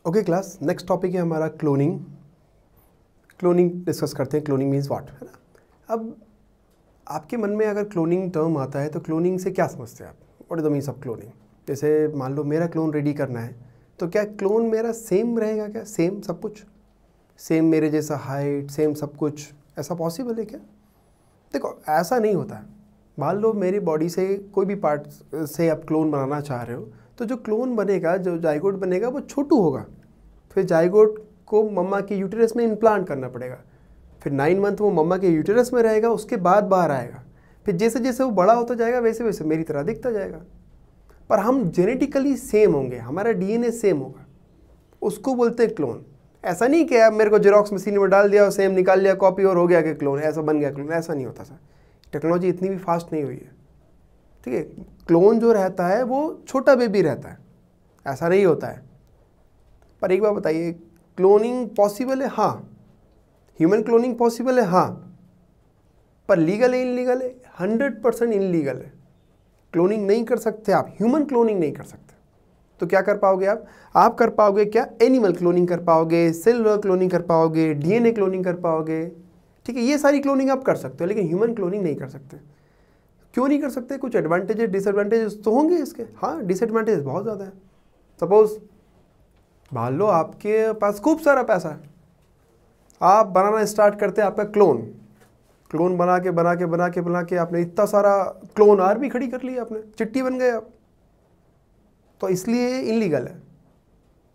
Okay class, next topic है हमारा cloning. Cloning discuss करते हैं। क्लोनिंग मीन्स व्हाट, है ना। अब आपके मन में अगर क्लोनिंग टर्म आता है तो क्लोनिंग से क्या समझते हैं आप? What is the means of cloning? जैसे मान लो मेरा क्लोन रेडी करना है, तो क्या क्लोन मेरा सेम रहेगा? क्या सेम सब कुछ, सेम मेरे जैसा हाइट, सेम सब कुछ, ऐसा पॉसिबल है क्या? देखो, ऐसा नहीं होता है। मान लो मेरी बॉडी से कोई भी पार्ट से आप क्लोन बनाना चाह रहे हो, तो जो क्लोन बनेगा, जो जाइगोट बनेगा, वो छोटू होगा। फिर जाइगोट को मम्मा के यूटेरस में इम्प्लांट करना पड़ेगा। फिर 9 मंथ वो मम्मा के यूटेरस में रहेगा, उसके बाद बाहर आएगा। फिर जैसे जैसे वो बड़ा होता जाएगा वैसे वैसे मेरी तरह दिखता जाएगा। पर हम जेनेटिकली सेम होंगे, हमारा डीएनए सेम होगा, उसको बोलते हैं क्लोन। ऐसा नहीं कि आप मेरे को जेरोक्स मशीन में डाल दिया और सेम निकाल लिया, कॉपी और हो गया कि क्लोन, ऐसा बन गया क्लोन। ऐसा नहीं होता सर, टेक्नोलॉजी इतनी भी फास्ट नहीं हुई है, ठीक है। क्लोन जो रहता है वो छोटा बेबी रहता है, ऐसा नहीं होता है। पर एक बार बताइए, क्लोनिंग पॉसिबल है? हाँ। ह्यूमन क्लोनिंग पॉसिबल है? हाँ। पर लीगल है, इनलीगल है? 100% इनलीगल है। क्लोनिंग नहीं कर सकते आप, ह्यूमन क्लोनिंग नहीं कर सकते। तो क्या कर पाओगे आप कर पाओगे क्या? एनिमल क्लोनिंग कर पाओगे, सेलुलर क्लोनिंग कर पाओगे, डीएनए क्लोनिंग कर पाओगे, ठीक है। ये सारी क्लोनिंग आप कर सकते हो, लेकिन ह्यूमन क्लोनिंग नहीं कर सकते। क्यों नहीं कर सकते? कुछ एडवांटेजेस डिसएडवांटेजेस तो होंगे इसके। हाँ, डिसएडवांटेजेस बहुत ज़्यादा है। सपोज मान लो आपके पास खूब सारा पैसा है, आप बनाना स्टार्ट करते हैं आपका क्लोन बना के आपने इतना सारा क्लोन आर्मी खड़ी कर ली, आपने चिट्टी बन गए आप। तो इसलिए इनलीगल है।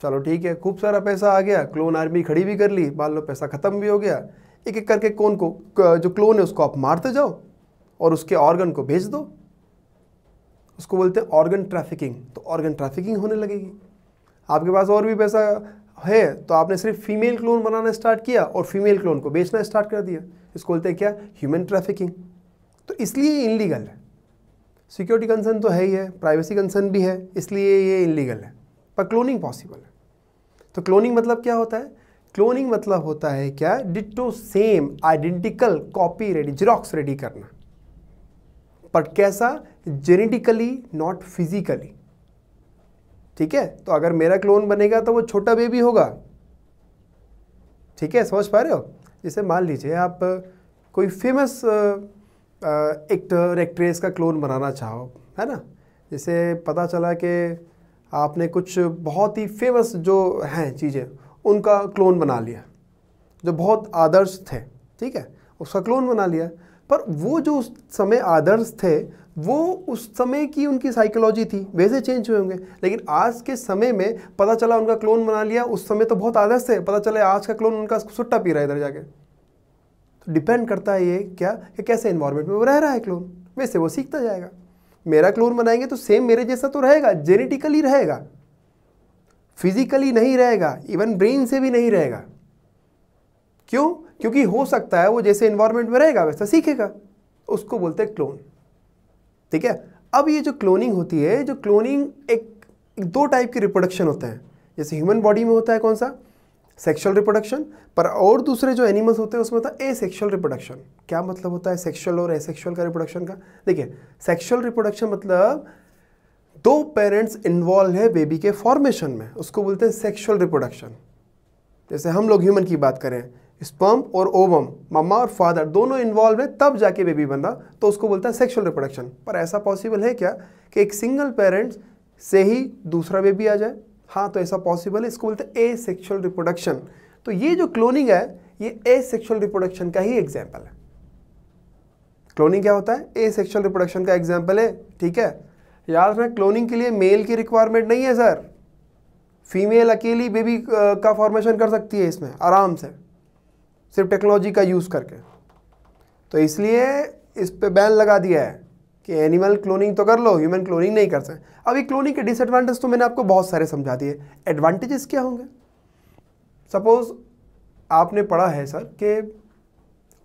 चलो ठीक है, खूब सारा पैसा आ गया, क्लोन आर्मी खड़ी भी कर ली, मान लो पैसा ख़त्म भी हो गया, एक एक करके कौन को जो क्लोन है उसको आप मारते जाओ और उसके ऑर्गन को भेज दो। उसको बोलते हैं ऑर्गन ट्रैफिकिंग। तो ऑर्गन ट्रैफिकिंग होने लगेगी। आपके पास और भी पैसा है तो आपने सिर्फ फीमेल क्लोन बनाना स्टार्ट किया और फीमेल क्लोन को बेचना स्टार्ट कर दिया। इसको बोलते हैं क्या? Human trafficking. तो इसलिए इनलीगल है। सिक्योरिटी कंसर्न तो है ही है, प्राइवेसी कंसर्न भी है, इसलिए ये इनलीगल है। पर क्लोनिंग पॉसिबल है। तो क्लोनिंग मतलब क्या होता है? क्लोनिंग मतलब होता है क्या? Ditto same identical copy ready, xerox ready करना। पर कैसा? जेनेटिकली, नॉट फिजिकली, ठीक है। तो अगर मेरा क्लोन बनेगा तो वो छोटा बेबी होगा, ठीक है। समझ पा रहे हो? जैसे मान लीजिए आप कोई फेमस एक्टर एक्ट्रेस का क्लोन बनाना चाहो, है ना। जैसे पता चला कि आपने कुछ बहुत ही फेमस जो हैं चीज़ें, उनका क्लोन बना लिया, जो बहुत आदर्श थे, ठीक है, उसका क्लोन बना लिया। पर वो जो उस समय आदर्श थे, वो उस समय की उनकी साइकोलॉजी थी, वैसे चेंज हुए होंगे। लेकिन आज के समय में पता चला उनका क्लोन बना लिया, उस समय तो बहुत आदर्श थे, पता चला आज का क्लोन उनका सुट्टा पी रहा है इधर जाके। तो डिपेंड करता है ये क्या कि कैसे एनवायरनमेंट में वो रह रहा है क्लोन, वैसे वो सीखता जाएगा। मेरा क्लोन बनाएंगे तो सेम मेरे जैसा तो रहेगा, जेनेटिकली रहेगा, फिजिकली नहीं रहेगा, इवन ब्रेन से भी नहीं रहेगा। क्यों? क्योंकि हो सकता है वो जैसे एनवायरनमेंट में रहेगा वैसा सीखेगा। उसको बोलते हैं क्लोन, ठीक है। अब ये जो क्लोनिंग होती है, जो क्लोनिंग एक 2 टाइप के रिप्रोडक्शन होते हैं। जैसे ह्यूमन बॉडी में होता है कौन सा? Sexual reproduction. पर और दूसरे जो एनिमल्स होते हैं उसमें होता है एसेक्सुअल रिप्रोडक्शन। क्या मतलब होता है सेक्सुअल और एसेक्सुअल का रिप्रोडक्शन का? देखिए, सेक्सुअल रिप्रोडक्शन मतलब 2 पेरेंट्स इन्वॉल्व है बेबी के फॉर्मेशन में, उसको बोलते हैं सेक्सुअल रिप्रोडक्शन। जैसे हम लोग ह्यूमन की बात करें, स्पर्म और ओवम, मम्मा और फादर दोनों इन्वॉल्व है तब जाके बेबी बन रहा, तो उसको बोलता है सेक्सुअल रिप्रोडक्शन। पर ऐसा पॉसिबल है क्या कि एक सिंगल पेरेंट्स से ही दूसरा बेबी आ जाए? हाँ, तो ऐसा पॉसिबल है, इसको बोलते हैं एसेक्सुअल रिप्रोडक्शन। तो ये जो क्लोनिंग है, ये एसेक्सुअल रिप्रोडक्शन का ही एग्जाम्पल है। क्लोनिंग क्या होता है? एसेक्सुअल रिप्रोडक्शन का एग्जाम्पल है, ठीक है। याद रखना, क्लोनिंग के लिए मेल की रिक्वायरमेंट नहीं है सर, फीमेल अकेली बेबी का फॉर्मेशन कर सकती है इसमें आराम से, सिर्फ टेक्नोलॉजी का यूज़ करके। तो इसलिए इस पे बैन लगा दिया है कि एनिमल क्लोनिंग तो कर लो, ह्यूमन क्लोनिंग नहीं कर सकते। अभी क्लोनिंग के डिसएडवांटेज तो मैंने आपको बहुत सारे समझा दिए। एडवांटेजेस क्या होंगे? सपोज आपने पढ़ा है सर कि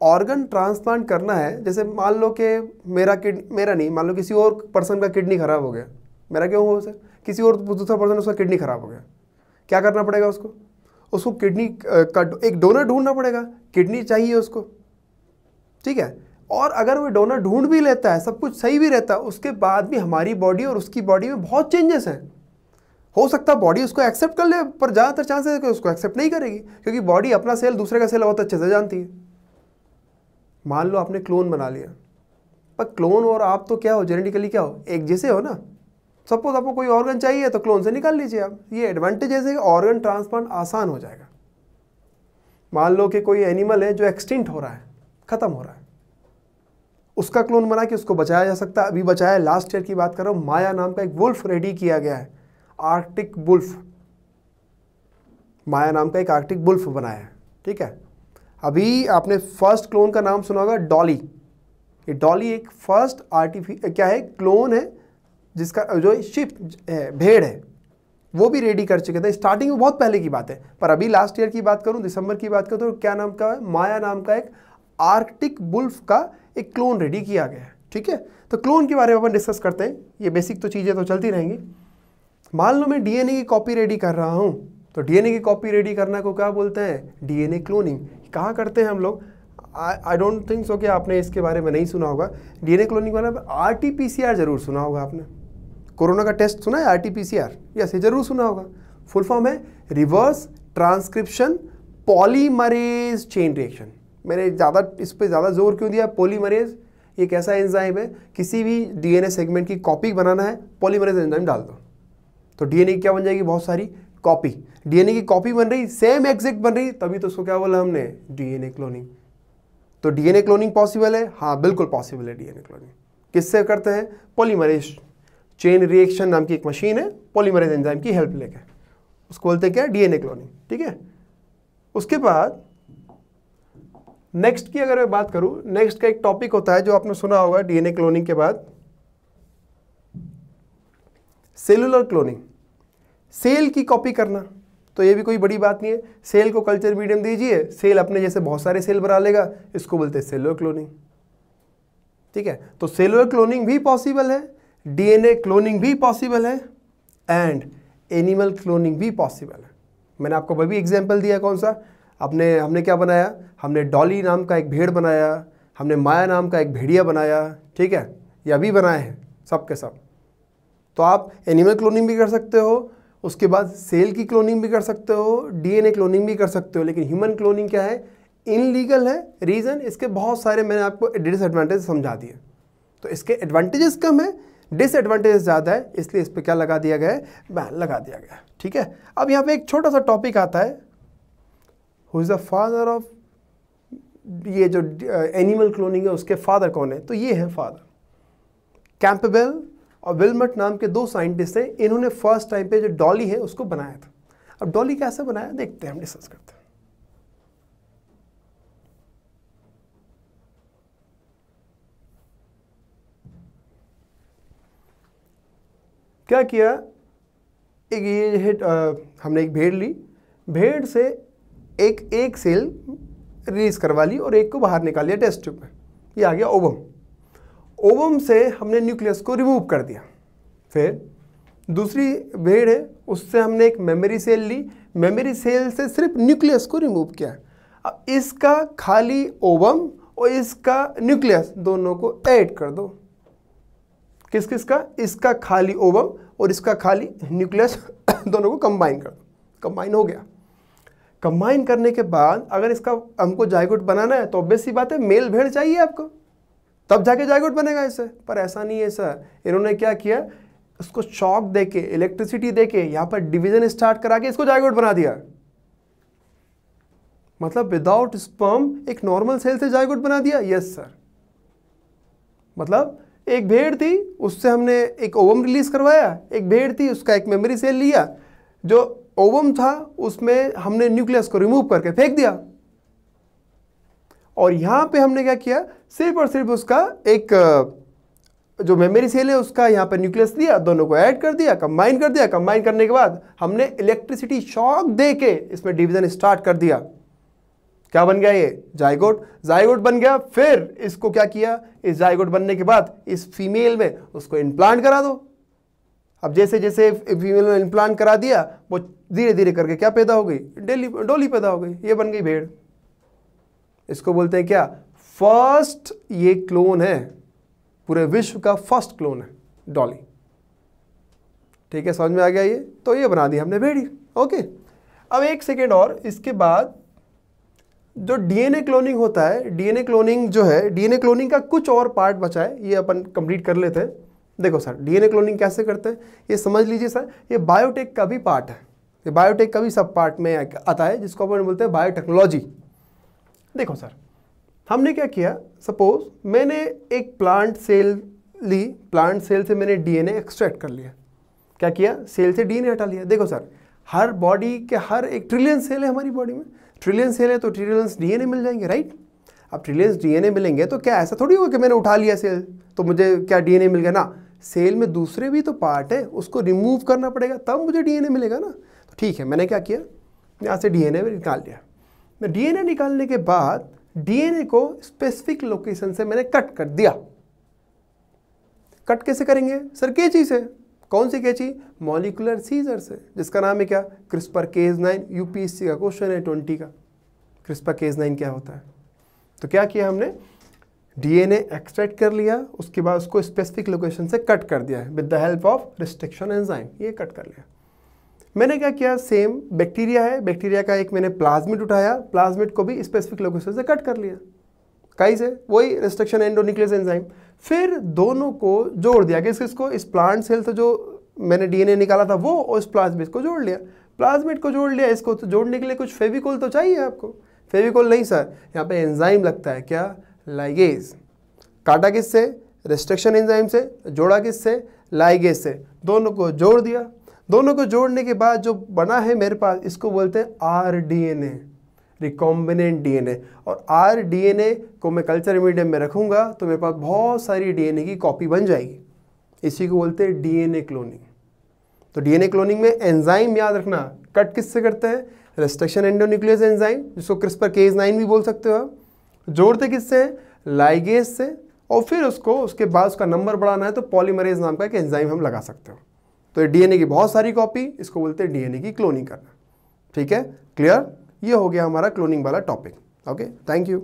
ऑर्गन ट्रांसप्लांट करना है। जैसे मान लो कि मेरा नहीं, मान लो किसी और पर्सन का किडनी खराब हो गया, मेरा क्यों हुआ सर? किसी और दूसरा पर्सन उसका किडनी खराब हो गया, क्या करना पड़ेगा उसको किडनी का एक डोनर ढूंढना पड़ेगा, किडनी चाहिए उसको, ठीक है। और अगर वो डोनर ढूंढ भी लेता है, सब कुछ सही भी रहता है, उसके बाद भी हमारी बॉडी और उसकी बॉडी में बहुत चेंजेस हैं। हो सकता है बॉडी उसको एक्सेप्ट कर ले, पर ज़्यादातर चांसेस है कि उसको एक्सेप्ट नहीं करेगी, क्योंकि बॉडी अपना सेल दूसरे का सेल बहुत अच्छे से जानती है। मान लो आपने क्लोन बना लिया, पर क्लोन और आप तो क्या हो, जेनेटिकली क्या हो, एक जैसे हो ना। सपोज आपको कोई ऑर्गन चाहिए तो क्लोन से निकाल लीजिए आप। ये एडवांटेज है कि ऑर्गन ट्रांसप्लांट आसान हो जाएगा। मान लो कि कोई एनिमल है जो एक्सटिंक्ट हो रहा है, ख़त्म हो रहा है, उसका क्लोन बना के उसको बचाया जा सकता है। अभी बचाया, लास्ट ईयर की बात कर रहा हूँ, माया नाम का एक वुल्फ रेडी किया गया है, आर्कटिक वुल्फ। माया नाम का एक आर्कटिक वुल्फ बनाया है, ठीक है। अभी आपने फर्स्ट क्लोन का नाम सुना होगा, डॉली। ये डॉली एक फर्स्ट क्या है, क्लोन है, जिसका जो शिप है, भेड़ है, वो भी रेडी कर चुके थे। स्टार्टिंग में बहुत पहले की बात है, पर अभी लास्ट ईयर की बात करूं, दिसंबर की बात करूं, तो क्या नाम का है, माया नाम का एक आर्कटिक वुल्फ का एक क्लोन रेडी किया गया है, ठीक है। तो क्लोन के बारे में अपन डिस्कस करते हैं। ये बेसिक तो चीज़ें तो चलती रहेंगी। मान लो मैं डीएनए की कॉपी रेडी कर रहा हूँ, तो डीएनए की कॉपी रेडी करना को क्या बोलते हैं, डीएनए क्लोनिंग। कहाँ करते हैं हम लोग, आई डोंट थिंक सो कि आपने इसके बारे में नहीं सुना होगा। डीएनए क्लोनिंग वाला RT-PCR जरूर सुना होगा आपने। कोरोना का टेस्ट सुना है, RT-PCR? यस, ये जरूर सुना होगा। फुल फॉर्म है reverse transcription polymerase chain reaction. मैंने इस पर ज़्यादा जोर क्यों दिया, पॉलीमरेज एक ऐसा एंजाइम है, किसी भी डीएनए सेगमेंट की कॉपी बनाना है, पॉलीमरेज एंजाइम डाल दो तो डीएनए की क्या बन जाएगी, बहुत सारी कॉपी। डीएनए की कॉपी बन रही, सेम एग्जैक्ट बन रही, तभी तो उसको क्या बोला हमने, डीएनए क्लोनिंग। तो डीएनए क्लोनिंग पॉसिबल है, हाँ बिल्कुल पॉसिबल है डीएनए क्लोनिंग। किससे करते हैं, पॉलीमरेज चेन रिएक्शन नाम की एक मशीन है, पॉलीमरेज एंजाइम की हेल्प लेके, उसको बोलते हैं क्या, डीएनए क्लोनिंग, ठीक है। उसके बाद नेक्स्ट की अगर मैं बात करूं, नेक्स्ट का एक टॉपिक होता है जो आपने सुना होगा डीएनए क्लोनिंग के बाद, सेलुलर क्लोनिंग, सेल की कॉपी करना। तो ये भी कोई बड़ी बात नहीं है, सेल को कल्चर मीडियम दीजिए, सेल अपने जैसे बहुत सारे सेल बना लेगा, इसको बोलते हैं सेलुलर क्लोनिंग, ठीक है। तो सेलुलर क्लोनिंग भी पॉसिबल है, डीएनए क्लोनिंग भी पॉसिबल है, एंड एनिमल क्लोनिंग भी पॉसिबल है। मैंने आपको वही एग्जाम्पल दिया, कौन सा, हमने क्या बनाया, हमने डॉली नाम का एक भेड़ बनाया, हमने माया नाम का एक भेड़िया बनाया, ठीक है, ये अभी बनाए हैं सब के सब। तो आप एनिमल क्लोनिंग भी कर सकते हो, उसके बाद सेल की क्लोनिंग भी कर सकते हो, डीएनए क्लोनिंग भी कर सकते हो। लेकिन ह्यूमन क्लोनिंग क्या है, इनलीगल है। रीज़न, इसके बहुत सारे मैंने आपको डिसएडवांटेज समझा दिए। तो इसके एडवांटेजेस कम है, डिसएडवांटेजेस ज़्यादा है, इसलिए इस पर क्या लगा दिया गया है, बैन लगा दिया गया है, ठीक है। अब यहाँ पे एक छोटा सा टॉपिक आता है, who is the father of, ये जो एनिमल क्लोनिंग है उसके फादर कौन है, तो ये है फादर, कैंपबेल और विल्मट नाम के 2 साइंटिस्ट हैं। इन्होंने फर्स्ट टाइम पे जो डॉली है उसको बनाया था। अब डॉली कैसे बनाया देखते हैं, हम डिस्कस करते हैं। क्या किया, एक ये है, हमने एक भेड़ ली, भेड़ से एक सेल रिलीज करवा ली और एक को बाहर निकाल लिया टेस्ट ट्यूब में, ये आ गया ओवम। ओवम से हमने न्यूक्लियस को रिमूव कर दिया। फिर दूसरी भेड़ है, उससे हमने एक मेमोरी सेल ली, मेमोरी सेल से सिर्फ न्यूक्लियस को रिमूव किया। अब इसका खाली ओवम और इसका न्यूक्लियस दोनों को ऐड कर दो। किस किस का, इसका खाली ओवम और इसका खाली न्यूक्लियस दोनों को कंबाइन कर दो। कंबाइन हो गया। कंबाइन करने के बाद अगर इसका हमको जायगोट बनाना है तो ऑब्वियस सी बात है मेल भेड़ चाहिए आपको, तब जाके जायगोट बनेगा इससे। पर ऐसा नहीं है सर, इन्होंने क्या किया, इसको शॉक देके, इलेक्ट्रिसिटी देके यहाँ पर डिवीजन स्टार्ट करा के इसको जायगोट बना दिया। मतलब विदाउट स्पर्म एक नॉर्मल सेल से जायगोट बना दिया। यस सर, मतलब एक भेड़ थी, उससे हमने एक ओवम रिलीज करवाया, एक भेड़ थी, उसका एक मेमोरी सेल लिया, जो ओवम था उसमें हमने न्यूक्लियस को रिमूव करके फेंक दिया, और यहां पे हमने क्या किया, सिर्फ और सिर्फ उसका एक जो मेमोरी सेल है उसका यहाँ पर न्यूक्लियस दिया, दोनों को ऐड कर दिया, कंबाइन कर दिया। कंबाइन करने के बाद हमने इलेक्ट्रिसिटी शॉक दे के इसमें डिवीजन स्टार्ट कर दिया। क्या बन गया, ये जायगोट। जायगोट बन गया। फिर इसको क्या किया, इस जायगोट बनने के बाद इस फीमेल में उसको इम्प्लांट करा दो। अब जैसे जैसे फीमेल में इम्प्लांट करा दिया, वो धीरे धीरे करके क्या पैदा हो गई, डोली पैदा हो गई, ये बन गई भेड़। इसको बोलते हैं क्या, फर्स्ट ये क्लोन है, पूरे विश्व का फर्स्ट क्लोन है डॉली। ठीक है, समझ में आ गया ये? तो ये बना दिया हमने भेड़ी। ओके, अब एक सेकेंड और, इसके बाद जो डीएनए क्लोनिंग होता है, डीएनए क्लोनिंग जो है, डीएनए क्लोनिंग का कुछ और पार्ट बचा है, ये अपन कंप्लीट कर लेते हैं। देखो सर, डीएनए क्लोनिंग कैसे करते हैं ये समझ लीजिए सर। ये बायोटेक का भी पार्ट है, ये बायोटेक का भी सब पार्ट में आता है, जिसको अपन बोलते हैं बायोटेक्नोलॉजी। देखो सर, हमने क्या किया, सपोज मैंने एक प्लांट सेल ली, प्लांट सेल से मैंने डीएनए एक्सट्रैक्ट कर लिया। क्या किया, सेल से डीएनए हटा लिया। देखो सर, हर बॉडी के हर एक ट्रिलियन सेल है हमारी बॉडी में, ट्रिलियन सेल है तो ट्रिलियंस डीएनए मिल जाएंगे, राइट? अब ट्रिलियंस डीएनए मिलेंगे तो क्या ऐसा थोड़ी होगा कि मैंने उठा लिया सेल तो मुझे क्या डीएनए मिल गया ना। सेल में दूसरे भी तो पार्ट है, उसको रिमूव करना पड़ेगा तब मुझे डीएनए मिलेगा ना। तो ठीक है, मैंने क्या किया, यहाँ से डीएनए निकाल लिया। मैं डीएनए निकालने के बाद डीएनए को स्पेसिफिक लोकेशन से मैंने कट कर दिया। कट कैसे करेंगे सर? कैंची से। कौन सी कैंची? मॉलिक्यूलर सीजर से, जिसका नाम है क्या, क्रिस्पर Cas9। यूपीएससी का क्वेश्चन है 20 का, क्रिस्पर Cas9 क्या होता है। तो क्या किया हमने, डीएनए एक्सट्रैक्ट कर लिया, उसके बाद उसको स्पेसिफिक लोकेशन से कट कर दिया है with the help of restriction enzyme. ये कट कर लिया। मैंने क्या किया, सेम बैक्टीरिया है, बैक्टीरिया का एक मैंने प्लाज्मिड उठाया, प्लाज्मिड को भी स्पेसिफिक लोकेशन से कट कर लिया, कहीं से, वही रिस्ट्रिक्शन एंडोन्यूक्लियस एंजाइम। फिर दोनों को जोड़ दिया, किसको, इस प्लांट सेल से जो मैंने डीएनए निकाला था वो, और इस प्लाज्मिड को जोड़ लिया। प्लाज्मिड को जोड़ लिया, इसको तो जोड़ने के लिए कुछ फेविकोल तो चाहिए आपको। फेविकोल नहीं सर, यहाँ पे एंजाइम लगता है, क्या, लाइगेज। काटा किससे, रिस्ट्रिक्शन एंजाइम से, जोड़ा किससे, लाइगेज से। दोनों को जोड़ दिया। दोनों को जोड़ने के बाद जो बना है मेरे पास, इसको बोलते हैं आरडीएनए, रिकॉम्बिनेंट डीएनए। और आरडीएनए को मैं कल्चर मीडियम में रखूंगा तो मेरे पास बहुत सारी डीएनए की कॉपी बन जाएगी। इसी को बोलते हैं डीएनए क्लोनिंग। तो डीएनए क्लोनिंग में एंजाइम याद रखना, कट किससे करते हैं, रिस्ट्रिक्शन एंडोन्यूक्लियस एंजाइम, जिसको क्रिस्पर Cas9 भी बोल सकते हो आप। जोड़ते किससे, लाइगेज से। और फिर उसको, उसके बाद उसका नंबर बढ़ाना है तो पॉलीमरेज नाम का एक एंजाइम हम लगा सकते हो। तो ये डीएनए की बहुत सारी कॉपी, इसको बोलते हैं डीएनए की क्लोनिंग करना। ठीक है, क्लियर? ये हो गया हमारा क्लोनिंग वाला टॉपिक। Okay, thank you.